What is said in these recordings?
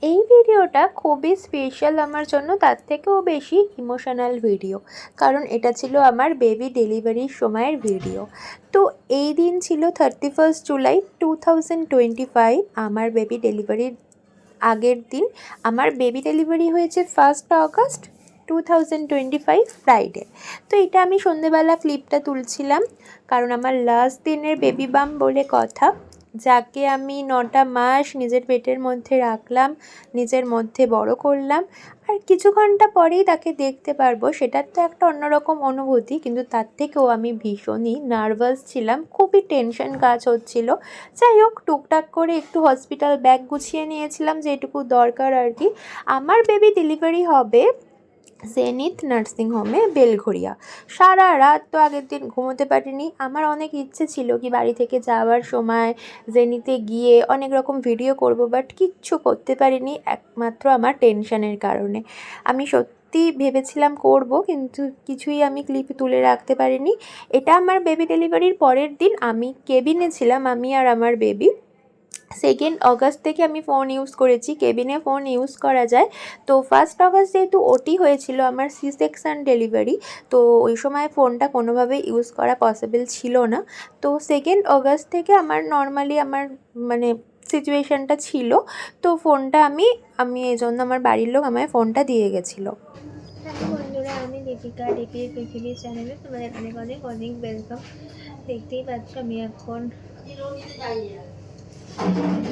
এই ভিডিওটা খুবই স্পেশাল আমার জন্য, তার থেকেও বেশি ইমোশনাল ভিডিও। কারণ এটা ছিল আমার বেবি ডেলিভারির সময়ের ভিডিও। তো এই দিন ছিল 31 জুলাই 2025, আমার বেবি ডেলিভারির আগের দিন। আমার বেবি ডেলিভারি হয়েছে 1 আগস্ট 2025 ফ্রাইডে। তো এটা আমি সন্ধেবেলা ক্লিপটা তুলছিলাম, কারণ আমার লাস্ট দিনের বেবি বাম বলে কথা, যাকে আমি 9টা মাস নিজের পেটের মধ্যে রাখলাম, নিজের মধ্যে বড় করলাম, আর কিছু ঘন্টা পরেই তাকে দেখতে পারবো, সেটার তো একটা অন্যরকম অনুভূতি। কিন্তু তার থেকেও আমি ভীষণই নার্ভাস ছিলাম, খুবই টেনশন কাজ হচ্ছিল। যাই হোক, টুকটাক করে একটু হসপিটাল ব্যাগ গুছিয়ে নিয়েছিলাম, যেটুকু দরকার আর কি। আমার বেবি ডেলিভারি হবে জেনিথ নার্সিং হোমে, বেলঘড়িয়া। সারা রাত তো আগের দিন ঘুমোতে পারিনি। আমার অনেক ইচ্ছে ছিল কি বাড়ি থেকে যাওয়ার সময় জেনিতে গিয়ে অনেক রকম ভিডিও করব, বাট কিচ্ছু করতে পারিনি, একমাত্র আমার টেনশনের কারণে। আমি সত্যি ভেবেছিলাম করব, কিন্তু কিছুই আমি ক্লিপ তুলে রাখতে পারিনি। এটা আমার বেবি ডেলিভারির পরের দিন। আমি কেবিনে ছিলাম, আমি আর আমার বেবি। 2 আগস্ট থেকে আমি ফোন ইউজ করেছি, কেবিনে ফোন ইউজ করা যায়। তো 1 আগস্ট যেহেতু ওটি হয়েছিল, আমার সি সেকশন ডেলিভারি, তো ওই সময় ফোনটা কোনোভাবেই ইউজ করা পসিবল ছিল না। তো 2 আগস্ট থেকে আমার নর্মালি আমার মানে সিচুয়েশানটা ছিল। তো ফোনটা আমি আমি এই জন্য আমার বাড়ির লোক আমায় ফোনটা দিয়ে গেছিলো। হ্যালো বন্ধুরা, আমি দীপিকা, ডিপির পৃথিবীর চ্যানেলে তোমাদের অনেক অনেক অনেক ওয়েলকাম। দেখতেই পাচ্ছ আমি এখন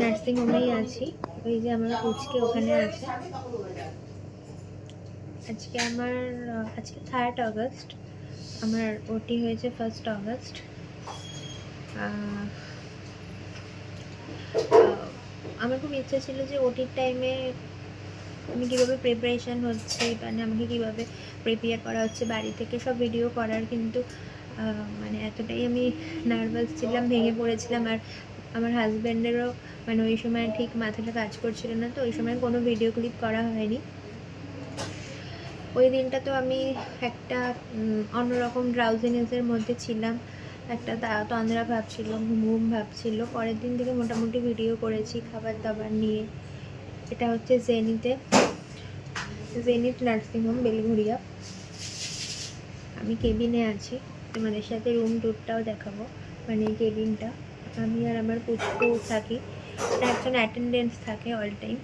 নার্সিং হোমেই আছি। ওই যে আমার পুচকে ওখানে আছে। আজকে 3 আগস্ট, আমার ওটি হয়েছে 1 আগস্ট। আমার খুব ইচ্ছা ছিল যে ওটির টাইমে আমি কীভাবে প্রিপারেশান হচ্ছে, মানে আমাকে কীভাবে প্রিপেয়ার করা হচ্ছে বাড়ি থেকে সব ভিডিও করার, কিন্তু মানে এতটাই আমি নার্ভাস ছিলাম, ভেঙে পড়েছিলাম। আর আমার হাজব্যান্ডেরও মানে ওই সময় ঠিক মাথাটা কাজ করছিল না, তো ওই সময় কোনো ভিডিও ক্লিপ করা হয়নি। ওই দিনটা তো আমি একটা অন্যরকম ড্রাউজিনেসের মধ্যে ছিলাম, একটা তন্দ্রা ভাব ছিল, ঘুম ভাব ছিল। পরের দিন থেকে মোটামুটি ভিডিও করেছি খাবার দাবার নিয়ে। এটা হচ্ছে জেনিথ নার্সিং হোম, বেলঘড়িয়া। আমি কেবিনে আছি, তোমাদের সাথে রুম ট্যুরটাও দেখাবো, মানে কেবিনটা। আমি আর আমার পুচকু থাকি, একজন অ্যাটেন্ডেন্স থাকে অল টাইম।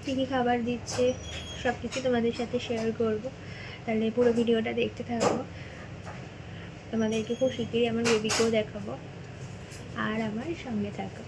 কী কী খাবার দিচ্ছে সব কিছু তোমাদের সাথে শেয়ার করব, তাহলে পুরো ভিডিওটা দেখতে থাকবো। তোমাদেরকে খুব শিগগিরই আমার বেবিকেও দেখাবো, আর আমার সঙ্গে থাকো।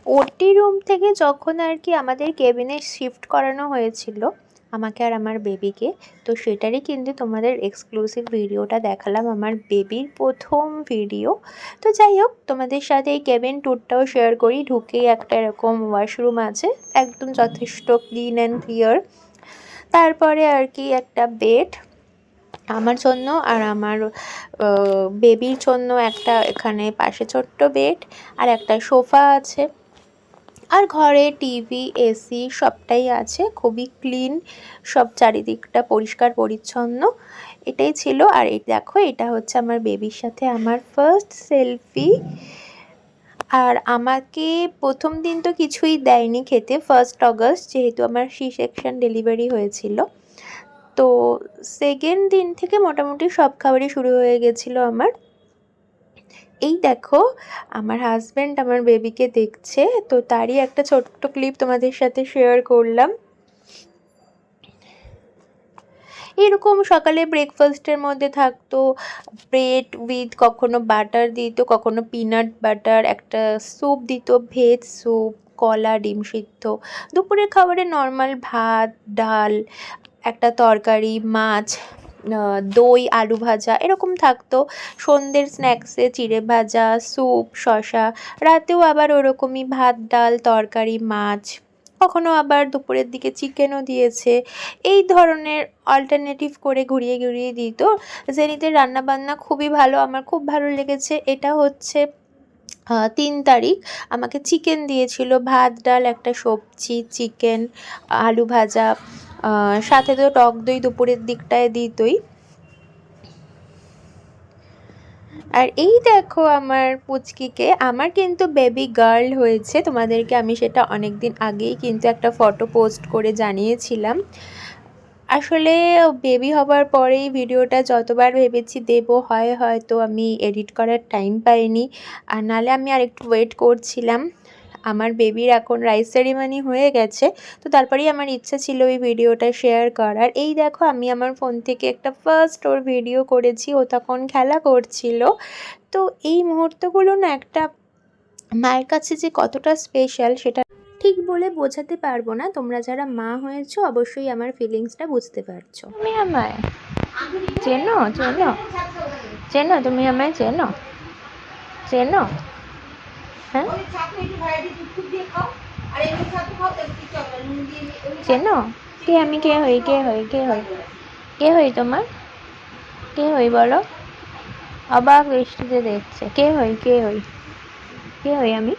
ওটি রুম থেকে যখন আর কি আমাদের কেবিনে শিফট করানো হয়েছিল আমাকে আর আমার বেবিকে, তো সেটারই কিন্তু তোমাদের এক্সক্লুসিভ ভিডিওটা দেখালাম, আমার বেবির প্রথম ভিডিও। তো যাই হোক, তোমাদের সাথে এই কেবিন ট্যুরটাও শেয়ার করি। ঢুকেই একটা এরকম ওয়াশরুম আছে, একদম যথেষ্ট ক্লিন অ্যান্ড ক্লিয়ার। তারপরে আর কি একটা বেড আমার জন্য আর আমার বেবির জন্য, একটা এখানে পাশে ছোট্ট বেড, আর একটা সোফা আছে। আর ঘরে টিভি, এসি সবটাই আছে, খুবই ক্লিন, সব চারিদিকটা পরিষ্কার পরিচ্ছন্ন। এটাই ছিল। আর এই দেখো, এটা হচ্ছে আমার বেবির সাথে আমার ফার্স্ট সেলফি। আর আমাকে প্রথম দিন তো কিছুই দেয়নি খেতে, 1 আগস্ট যেহেতু আমার সি সেকশন ডেলিভারি হয়েছিল। তো সেকেন্ড দিন থেকে মোটামুটি সব খাবারই শুরু হয়ে গেছিলো আমার। এই দেখো, আমার হাজব্যান্ড আমার বেবিকে দেখছে, তো তারই একটা ছোট্ট ক্লিপ তোমাদের সাথে শেয়ার করলাম। এরকম সকালে ব্রেকফাস্টের মধ্যে থাকতো ব্রেড উইথ কখনো বাটার দিত, কখনো পিনাট বাটার, একটা স্যুপ দিত, ভেজ স্যুপ, কলা, ডিম সিদ্ধ। দুপুরের খাবারে নর্মাল ভাত, ডাল, একটা তরকারি, মাছ, দই, আলু ভাজা এরকম থাকতো। সন্ধ্যের স্ন্যাক্সে চিড়ে ভাজা, স্যুপ, শসা। রাতেও আবার ওরকমই ভাত, ডাল, তরকারি, মাছ, কখনো আবার দুপুরের দিকে চিকেনও দিয়েছে। এই ধরনের অল্টারনেটিভ করে ঘুরিয়ে ঘুরিয়ে দিত। জেনিতের রান্নাবান্না খুবই ভালো, আমার খুব ভালো লেগেছে। এটা হচ্ছে ৩ তারিখ আমাকে চিকেন দিয়েছিল, ভাত, ডাল, একটা সবজি, চিকেন, আলু ভাজা, সাথে তো টক দই দুপুরের দিকটায় দিতই। আর এই দেখো আমার পুচকিকে, আমার কিন্তু বেবি গার্ল হয়েছে, তোমাদেরকে আমি সেটা অনেক দিন আগেই কিন্তু একটা ফটো পোস্ট করে জানিয়েছিলাম। আসলে বেবি হবার পরেই ভিডিওটা যতবার ভেবেছি দেবো, হয়তো আমি এডিট করার টাইম পাইনি, আর নাহলে আমি আরেকটু ওয়েট করছিলাম। আমার বেবির এখন রাইস সেরিমনি হয়ে গেছে, তো তারপরেই আমার ইচ্ছা ছিল ওই ভিডিওটা শেয়ার করার। এই দেখো আমি আমার ফোন থেকে একটা ফার্স্ট ওর ভিডিও করেছি, ও তখন খেলা করছিল। তো এই মুহূর্তগুলো না একটা মায়ের কাছে যে কতটা স্পেশাল সেটা ঠিক বলে বোঝাতে পারবো না। তোমরা যারা মা হয়েছো অবশ্যই আমার ফিলিংসটা বুঝতে পারছো। তুমি আমায় চেনো চেনো চেনো, তুমি আমায় চেনো চেনো? হ্যাঁ, চেনো? কে আমি, কে হই, কে হই, কে হই, কে হই তোমার? কে হই বলো? অবাক দৃষ্টিতে দেখছে। কে হই, কে হই, কে হই আমি?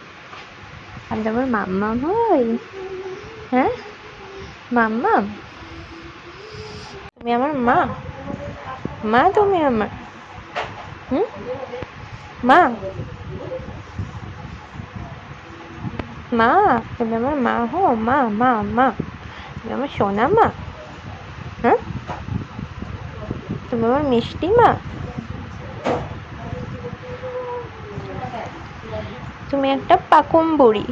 আমি তোমার মাম্মাম হই? হ্যাঁ, মাম্মাম? তুমি আমার মা? মা তুমি আমার? মা? মা? তুমি আমার মা হো? মা মা মা? তুমি আমার সোনা মা? হ্যাঁ, তুমি আমার মিষ্টি মা? তুমি একটা পাকুম বুড়ি।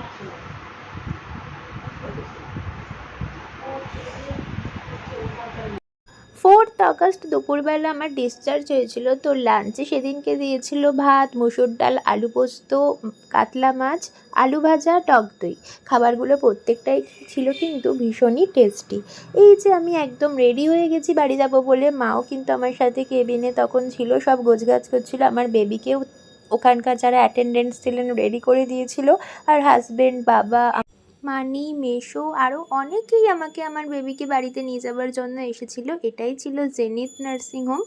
4th আগস্ট দুপুরবেলা আমার ডিসচার্জ হয়েছিল। তো লাঞ্চে সেদিনকে দিয়েছিল ভাত, মুসুর ডাল, আলু পোস্ত, কাতলা মাছ, আলু ভাজা, টক দই। খাবারগুলো প্রত্যেকটাই ছিল কিন্তু ভীষণই টেস্টি। এই যে আমি একদম রেডি হয়ে গেছি বাড়ি যাব বলে, মাও কিন্তু আমার সাথে কেবিনে তখন ছিল, সব গোছগাছ করছিল। আমার বেবিকেও ওখানকার যারা অ্যাটেন্ডেন্টস ছিলেন রেডি করে দিয়েছিল, আর হাজবেন্ড, বাবা, মানি, মেসো আরও অনেকেই আমাকে আমার বেবিকে বাড়িতে নিয়ে যাওয়ার জন্য এসেছিল। এটাই ছিল জেনিথ নার্সিং হোম।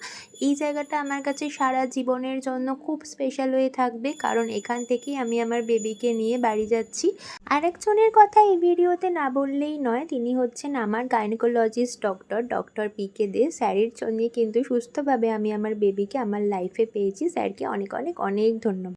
এই জায়গাটা আমার কাছে সারা জীবনের জন্য খুব স্পেশাল হয়ে থাকবে, কারণ এখান থেকেই আমি আমার বেবিকে নিয়ে বাড়ি যাচ্ছি। আরেকজনের কথা এই ভিডিওতে না বললেই নয়, তিনি হচ্ছেন আমার গাইনোকোলজিস্ট ডক্টর PK দে। স্যারের জন্যে কিন্তু সুস্থভাবে আমি আমার বেবিকে আমার লাইফে পেয়েছি। স্যারকে অনেক অনেক অনেক ধন্যবাদ।